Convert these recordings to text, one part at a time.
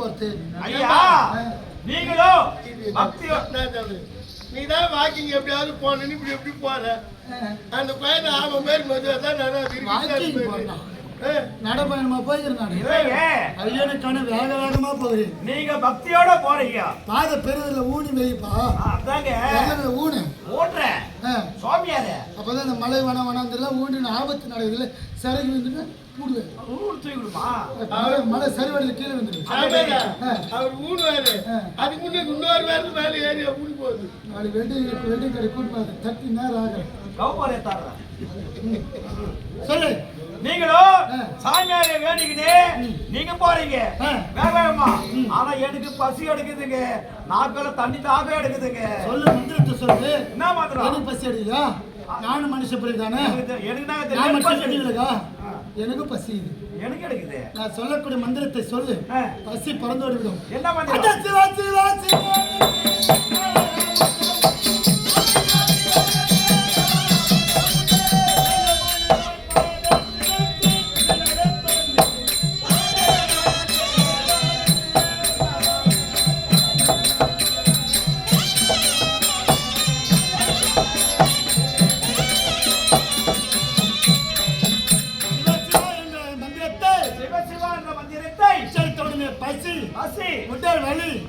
போறது? ஐயா நீங்களோ பக்தி நீதான் வாக்கிங் எப்படியாவது போனேன்னு இப்படி எப்படி போற அந்த பையன் ஆம மாதிரி மதுவை தான் நடைபயணமா போயிருந்தாங்க. ஐயனுக்கான வேக வேகமா போகிறேன். நீங்க பக்தியோட போறீங்க. பாத பெருதுல ஊனி வைப்பா. அதாங்க ஊனு ஓட்டுறேன் சுவாமியாரே. அப்பதான் இந்த மலை வன வனாந்தெல்லாம் ஊனி ஆபத்து நடக்குதுல சரகு வந்துட்டு கூடுவேன். மலை சரிவடையில கீழே வந்துடும். அவர் ஊடுவாரு. அதுக்கு முன்னே இன்னொரு வேறு மேலே ஏறி ஊடி போகுது. நாலு வெட்டி கடை கூட்டு தட்டி நேரம் ஆகிறேன். சொல்லு. நீங்களும் சாமியாரை வேண்டிக்கிட்டு நீங்க போறீங்க வேகமா. ஆனா எனக்கு பசி எடுக்குதுங்க. நாட்கள தண்ணி தாக எடுக்குதுங்க. சொல்லு மந்திரத்தை சொல்லு. என்ன மந்திரம்? எனக்கு பசி எடுக்குதா? நானும் மனுஷ பிறகு தானே. எனக்கு பசி இது. எனக்கு எடுக்குது. நான் சொல்லக்கூடிய மந்திரத்தை சொல்லு. பசி பறந்தோடி விடும். என்ன மந்திரம்?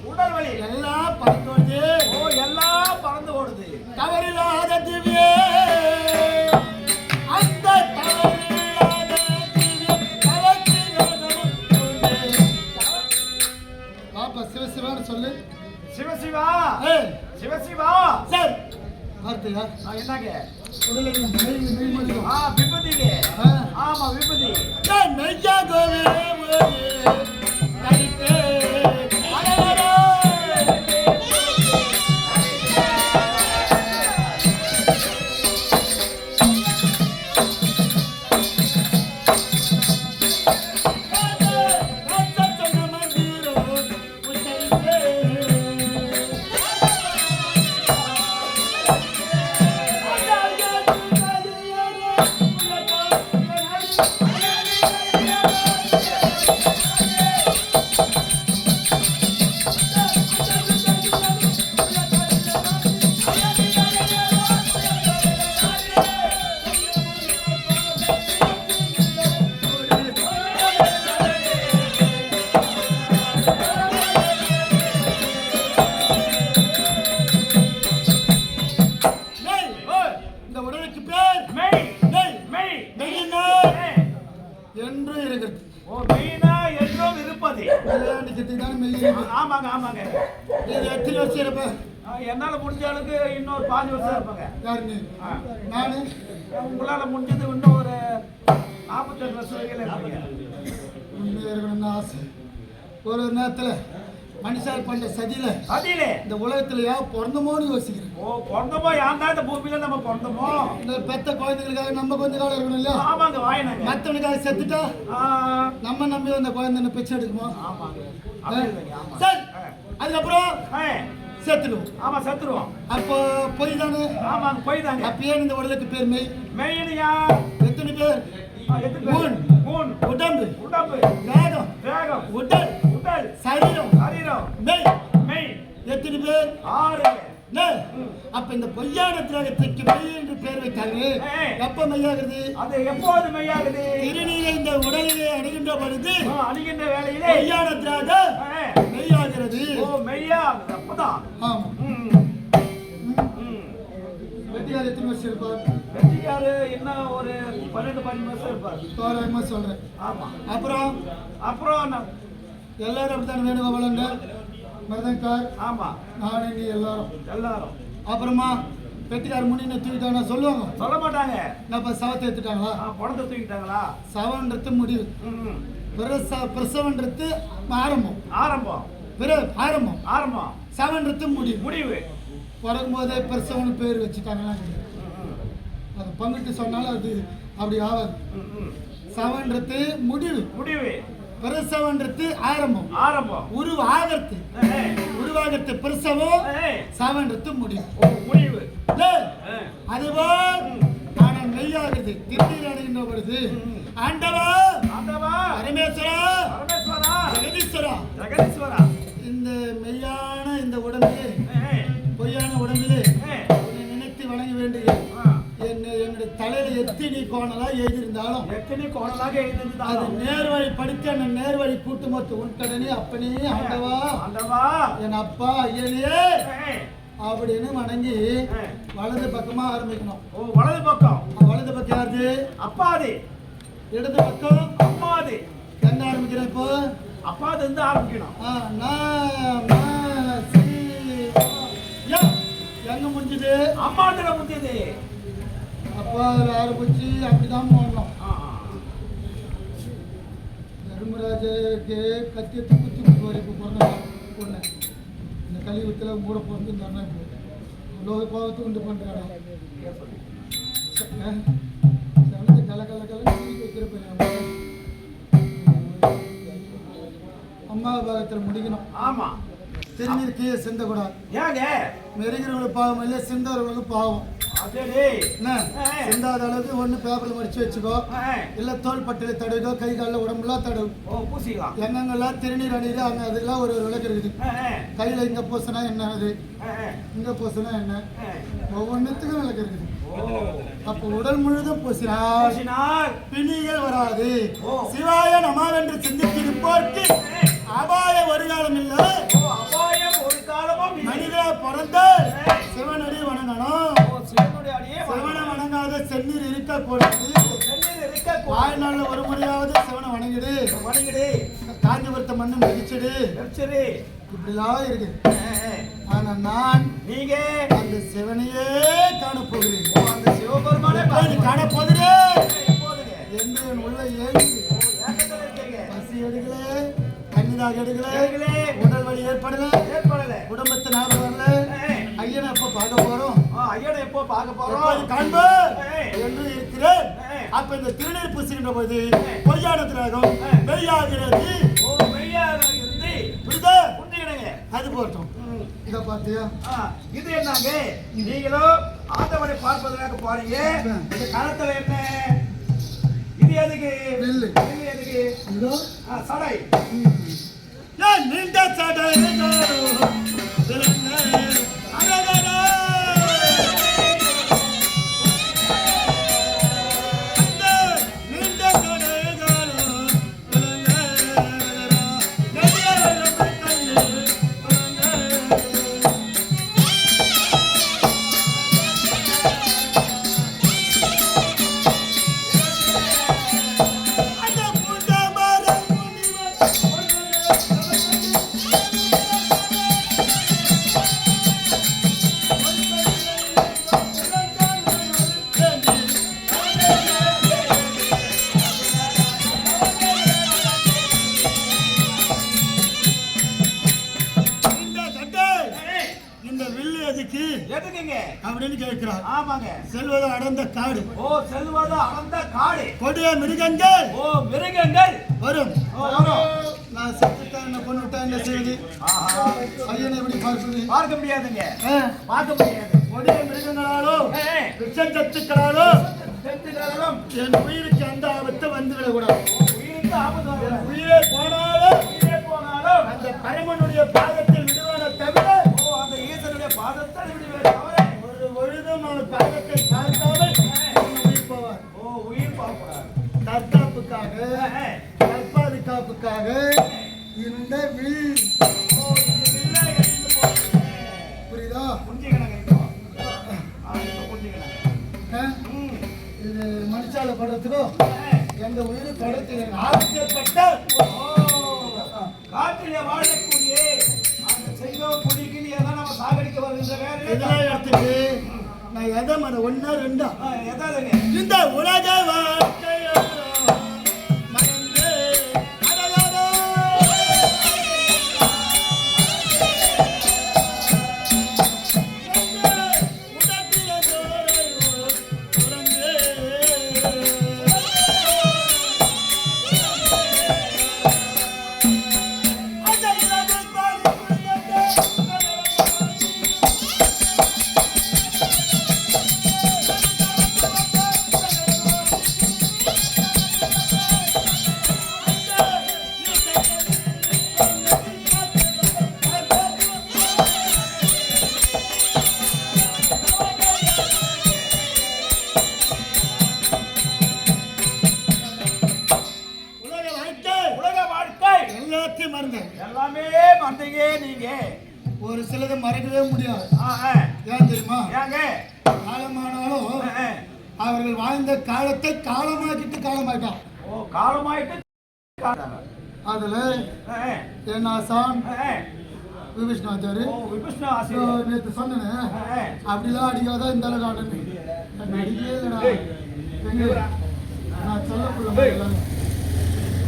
உடல் வலி எல்லாம் பறந்து எல்லாம் பறந்து ஓடுது. தவறில்லாத திவ்ய அந்த தவறில்லாத திவ்ய பாப்பா சிவசிவான்னு சொல்லு. சிவசிவா சிவசிவா சார் வார்த்தையா என்னங்க விபதி. ஆமா விபதி. மெய்யா கோவே ஆமாங்க ஆமாங்க. எத்தனை வருஷம் இருப்ப? என்னால முடிஞ்ச அளவுக்கு இன்னொரு 5 வருஷம் இருப்பாங்க. நானு உங்களால முடிஞ்சது இன்னும் ஒரு 45 வருஷம் இருக்கணும்னு ஆசை. ஒரு நேரத்துல மனுஷால் பண்ற சதியில இந்த உலகத்துல ஏன் பிறந்தமோன்னு யோசிக்கிறேன். பிறந்தமோ ஏன் தான் இந்த பூமியில நம்ம பிறந்தமோ? இந்த பெத்த குழந்தைகளுக்காக நம்ம கொஞ்ச காலம் இருக்கணும் இல்லையா? ஆமாங்க வாயினாங்க. மற்றவனுக்காக செத்துட்டா நம்ம நம்பி வந்த குழந்தை பிச்சை எடுக்குமோ? சார் அதுக்கப்புறம் செத்துடுவோம். ஆமா செத்துருவோம். அப்போ பொய் தானே? ஆமாங்க பொய் தாங்க. அப்பயே இந்த உடலுக்கு பேர் மெய். மெய்யா எத்தனை பேர்? மூணு உடம்பு வேகம் உடல் சரீரம் மெய். எத்தனை பேர்? 6. அப்ப இந்த பொய்யான தியாகத்துக்கு மெய் என்று பேர் வைத்தாங்க. எப்ப மெய்யாகுது? அது எப்போது மெய்யாகுது? திருநீரை இந்த உடலிலே அணுகின்ற பொழுது அணுகின்ற வேளையிலே பொய்யான தியாகம் மெய்யாகிறது. மெய்யாகுது அப்பதான். ஆமா. வெற்றியார் எத்தனை வருஷம் இருப்பார்? வெற்றியாரு என்ன ஒரு 12-15 வருஷம் இருப்பார். தோராயமா சொல்றேன். ஆமா. அப்புறம் எல்லாரும் அப்படித்தான் வேணுகோபாலன் மருதங்கார். ஆமா நானே நீ எல்லாரும். அப்புறமா வெட்டிக்கார் முன்னின தூக்கிட்டாங்க சொல்லுவாங்க. சொல்ல மாட்டாங்க. நம்ம சவத்தை எடுத்துட்டாங்களா? பணத்தை தூக்கிட்டாங்களா? சவன்றது முடிவு. பிரசவன்றது ஆரம்பம். சவன்றது முடிவு. பிறக்கும் போதே பிரசவன் பேர் வச்சுட்டாங்களா? அது பங்கிட்டு சொன்னாலும் அது அப்படி ஆகாது. சவன்றது முடிவு. பிரசவன்றது ஆரம்பம். உருவாகிறது பிரசவம். சவன்றது முடிவு. அதுபோல் நான் மெய்யாகிறது திருநீர் அடைகின்ற பொழுது ஆண்டவா பரமேஸ்வரா ஜெகதீஸ்வரா ஜெகதீஸ்வரா ஜெகதீஸ்வரா இந்த மெய்யான இந்த உடம்பிலே பொய்யான உடம்பிலே உன்னை நினைத்து வணங்க வேண்டிய என்னுடைய தலையில எத்தனை கோணலா எழுதியிருந்தாலும் அது நேர்வழி படித்து என்ன நேர்வழி கூட்டு மொத்த உன்கடனே அப்பனே ஆண்டவா என் அப்பா ஐயனே அப்படின்னு வணங்கி வலது பக்கமா ஆரம்பிக்கணும். வலது பக்கம் யாரு? அப்பாது. இடது பக்கம் அம்மாது. என்ன ஆரம்பிக்கிறேன் இப்போ? அப்பாது இருந்து ஆரம்பிக்கணும். எங்க முடிஞ்சது? அம்மாதுல முடிஞ்சது. அப்பா ஆரம்பிச்சு அப்படிதான் போடணும். தர்மராஜருக்கு கத்தியத்தை குத்தி போய் பொண்ணு இந்த கலியுகத்துல மூட பிறந்து இந்த இவ்வளோ கோபத்தை உண்டு பண்றாடா. கல கல கல வைக்கிறப்ப அம்மா பாகத்துல முடிக்கணும். ஆமா, திருநீர் கீழே சிந்தக்கூடாது. ஏங்க மெருகிறவங்களுக்கு பாவம் இல்லை, சிந்தவர்களுக்கு பாவம். சிந்தாத அளவுக்கு ஒண்ணு பேப்பர்ல மடிச்சு வச்சுக்கோ, இல்ல தோல் பட்டியல தடவிக்கோ, கை காலில் உடம்புலாம் தடவு. எங்கெங்கெல்லாம் திருநீர் அணியுது அங்க அதெல்லாம் ஒரு விளக்கு இருக்குது. கையில இங்க பூசினா என்ன, அது இங்க பூசினா என்ன, ஒவ்வொன்றுத்துக்கும் விளக்கு இருக்குது. அப்ப உடல் முழுதும் பூசினால் பிணிகள் வராது. சிவாய நமாவென்று சிந்தித்திருப்போர்க்கு அபாய ஒரு காலம் இல்லை. மனிதா பிறந்த சிவனடி வணங்கணும். சிவனை வணங்காத செந்நீர் இருக்கக்கூடாது. வாழ்நாள்ல ஒரு முறையாவது சிவனை வணங்கிடு. காஞ்சிபுரத்தை மண்ணு மிதிச்சிடு. இப்படிலாம் இருக்கு. ஆனா நான் நீங்க அந்த சிவனையே காணப்போகிறேன். அந்த சிவபெருமானே காணப்போகிறேன் என்று என் உள்ள ஏங்கி பசி எடுக்கல, கண்ணிதாக எடுக்கல, உடல் வலி ஏற்படல, குடும்பத்தை ஞாபகம் வரல. ஐயனை எப்போ பார்க்க போறோம், ஐயனை எப்போ பார்க்க போறோம் காண்போம் என்று இருக்கிறேன். அப்ப இந்த திருநீர் பூசுகின்ற போது பொய்யான திராகம் மெய்யாகிறது. அது போட்டோம். இத பாத்தியா, இது என்னங்க? நீங்களும் ஆண்டவனை பார்ப்பதற்காக போறீங்க. இந்த காலத்துல என்ன இது? எதுக்கு எதுக்கு சடை? நீண்ட சடை அப்படின்னு கேட்கிறார். ஆமாங்க. செல்வது அடர்ந்த காடு. செல்வது அடர்ந்த காடு. கொடிய மிருகங்கள். மிருகங்கள் வரும். நான் செத்துட்டேன், என்ன கொண்டுட்டேன், என்ன செய்வது? ஐயனை எப்படி பார்ப்பது? பார்க்க முடியாதுங்க, பார்க்க முடியாது. கொடிய மிருகங்களாலும் விஷச்சத்துக்களாலும் என் உயிருக்கு அந்த ஆபத்தை வந்துவிடக்கூடாது. உயிருக்கு ஆபத்து, உயிரே போனாலும் அந்த பரமனுடைய பாதத்தில் விடுவான தவிர, அந்த ஈசனுடைய பாதத்தில் விடுவேன் தவிர ஒரு பொழுதும் அவன் பாதத்தை பார்க்காமல் உயிர் போவார். உயிர் போவார். தற்காப்புக்காக, தற்பாதுகாப்புக்காக இந்த வில். புரியுதா? இது மனுஷால படுறதுக்கோ எந்த உயிர் படுத்து ஆபத்தப்பட்ட காட்டிலே வாழக்கூடிய அந்த செய்வ புலிகிளி எல்லாம் நம்ம சாகடிக்க வருகின்ற வேலை இதெல்லாம் எடுத்துட்டு நான் எதை மன ஒன்னா ரெண்டா எதாவது இந்த உலக வாழ்க்கையோ மறந்தீங்க நீங்க. ஒரு சிலதை மறக்கவே முடியாது. ஆ, ஆ. ஏன் தெரியுமா? ஏங்க? காலமானாலும் ஆ, ஆ. அவர்கள் வாழ்ந்த காலத்தை காலமாக்கிட்டு காலமாயிட்டான். ஓ, காலமாயிட்டு அதுல ஆ, ஆ. என் ஆசான் ஆ, ஆ. விபிஷ்ணாச்சாரி ஓ, விபிஷ்ணு ஆசிரியர். நேற்று சொன்னேன், ஆ, ஆ. அப்படிலாம் அடிக்காத இந்த அளவுக்கு அடிக்கவே இல்லைடா. எங்க நான் சொல்லக்குள்ள எல்லாமே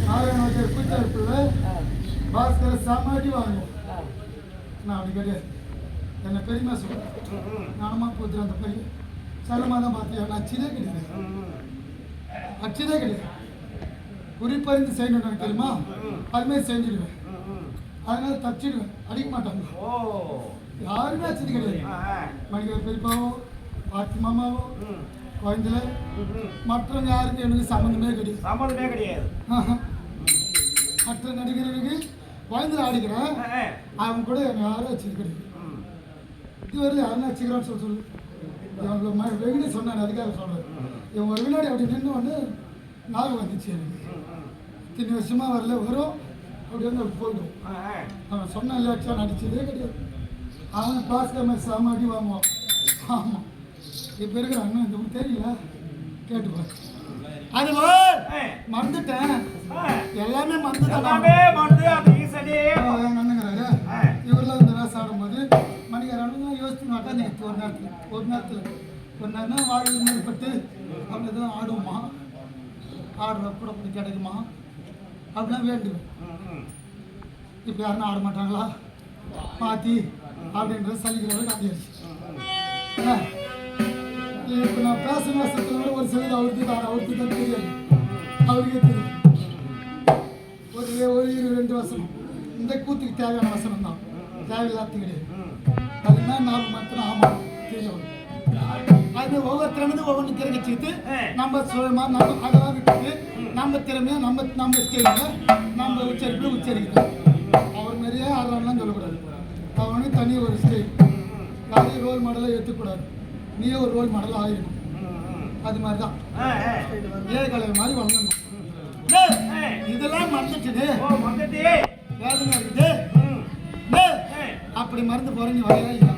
நாராயணாச்சாரி கூச்சாருக்குள்ள பாஸ்கர சாமாடி வாங்குவோம். நான் அப்படி கிடையாது. என்னை பெரியமா சொல்றேன். நானமா போச்சு அந்த பையன் சலமா தான் பார்த்தியா. நான் அச்சிதே கிடையாது, அச்சிதே கிடையாது. குறிப்பறிந்து செய்யணும் எனக்கு தெரியுமா, அதுமாதிரி செஞ்சிடுவேன். அதனால தச்சிடுவேன், அடிக்க மாட்டாங்க. ஓ, யாருமே அச்சது கிடையாது. மணிக்கர் பெரியப்பாவோ பாட்டி மாமாவோ குழந்தைல மற்றவங்க யாருக்கும் எனக்கு சம்மந்தமே கிடையாது. சம்மந்தமே கிடையாது. மற்ற நடிகர்களுக்கு குழந்தைல ஆடிக்கிறேன், அவங்க கூட என்னை யாரும் வச்சது கிடையாது. இதுவரையில் யாரும் வச்சுக்கிறான்னு சொல்லு. இவங்களை வெகுனி சொன்னான், அதுக்காக சொல்கிறேன். இவங்க ஒரு வினாடி அப்படி நின்று வந்து நாள் வந்துச்சு. எனக்கு இத்தனை வருஷமா வரல, வரும் அப்படி வந்து அப்படி போயிடும். அவன் சொன்ன இல்லையாச்சா நடிச்சதே கிடையாது. அவன் பாஸ்கர் சாமாடி வாங்குவான். ஆமாம், இப்போ இருக்கிற அண்ணன் இந்த ஊர் தெரியல, கேட்டுப்பாரு. அது மறந்துட்டேன், எல்லாமே மறந்துட்டேன். எங்கள் அண்ணங்கிறாரு, இவரெல்லாம் இந்த வேசம் ஆடும்போது மணிக்காரன் யோசிச்சு மாட்டா. நேற்று ஒரு நேரத்தில் வாழ்வு மேற்பட்டு அப்படி எதுவும் ஆடுவோமா, ஆடுற கூட கொஞ்சம் கிடைக்குமா அப்படிலாம் வேண்டுவேன். இப்போ யாருன்னா ஆட மாட்டாங்களா மாற்றி அப்படின்ற சலிக்கிறவங்க காட்டியாச்சு. இப்போ நான் பேசுன வசத்தில் கூட ஒரு சிலர் அவருக்கு தான் தெரியாது, அவருக்கே தெரியும். ஒரு 2 வசனம் இந்த கூத்துக்கு தேவையான வசனம் தான், தேவையில்லாத கிடையாது. அதுனா நாலு மாத்திரம் ஆமாம் தெரியும். அது ஒவ்வொருத்தரனது ஒவ்வொன்று திறக்கச்சிட்டு நம்ம சுயமா நம்ம அதெல்லாம் விட்டுட்டு நம்ம திறமையா நம்ம ஸ்டைலில் நம்ம உச்சரிப்பில் உச்சரிக்கிறோம். அவர் மாதிரியே ஆடுறாங்கலாம் சொல்லக்கூடாது. அவனுக்கு தனி ஒரு ஸ்டைல், யாரையும் ரோல் மாடலாக ஏற்றக்கூடாது. நீயே ஒரு ரோல் மாடலாக ஆகிடணும். அது மாதிரி தான் ஏகலை மாதிரி வளர்ந்தணும். இதெல்லாம் மறந்துட்டு வேதனை இருக்குது. அப்படி மறந்து போற நீ வரையா இல்லையா?